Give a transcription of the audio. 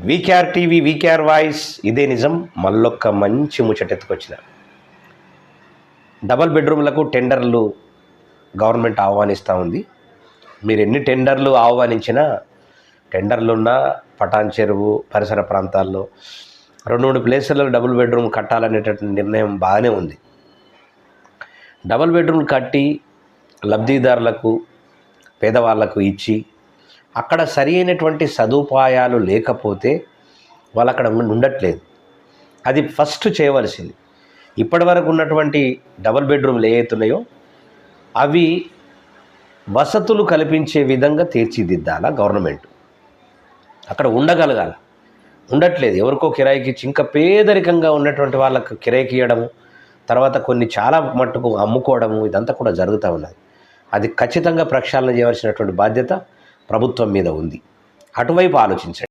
VKR TV, VKR voice, ఇదే నిజం. మళ్ళొక్క మంచి ముచ్చటెత్తుకొచ్చిన. డబల్ బెడ్రూమ్లకు టెండర్లు గవర్నమెంట్ ఆహ్వానిస్తూ ఉంది. మీరు ఎన్ని టెండర్లు ఆహ్వానించినా, టెండర్లున్న పటాన్ చెరువు పరిసర ప్రాంతాల్లో 2-3 ప్లేసులలో డబుల్ బెడ్రూమ్ కట్టాలనేటటువంటి నిర్ణయం బాగానే ఉంది. డబుల్ బెడ్రూమ్ కట్టి లబ్ధిదారులకు, పేదవాళ్లకు ఇచ్చి అక్కడ సరి అయినటువంటి సదుపాయాలు లేకపోతే వాళ్ళు అక్కడ ఉండట్లేదు. అది ఫస్ట్ చేయవలసింది. ఇప్పటి వరకు ఉన్నటువంటి డబుల్ బెడ్రూమ్లు ఏవైతున్నాయో అవి వసతులు కల్పించే విధంగా తీర్చిదిద్దాలా గవర్నమెంట్. అక్కడ ఉండగలగాల. ఉండట్లేదు. ఎవరికో కిరాయికి ఇచ్చి ఇంకా పేదరికంగా ఉన్నటువంటి వాళ్ళకు కిరాయికి ఇవ్వడము, తర్వాత కొన్ని చాలా మట్టుకు అమ్ముకోవడము, ఇదంతా కూడా జరుగుతూ ఉన్నది. అది ఖచ్చితంగా ప్రక్షాళన చేయవలసినటువంటి బాధ్యత ప్రభుత్వం మీద ఉంది. అటువైపు ఆలోచించండి.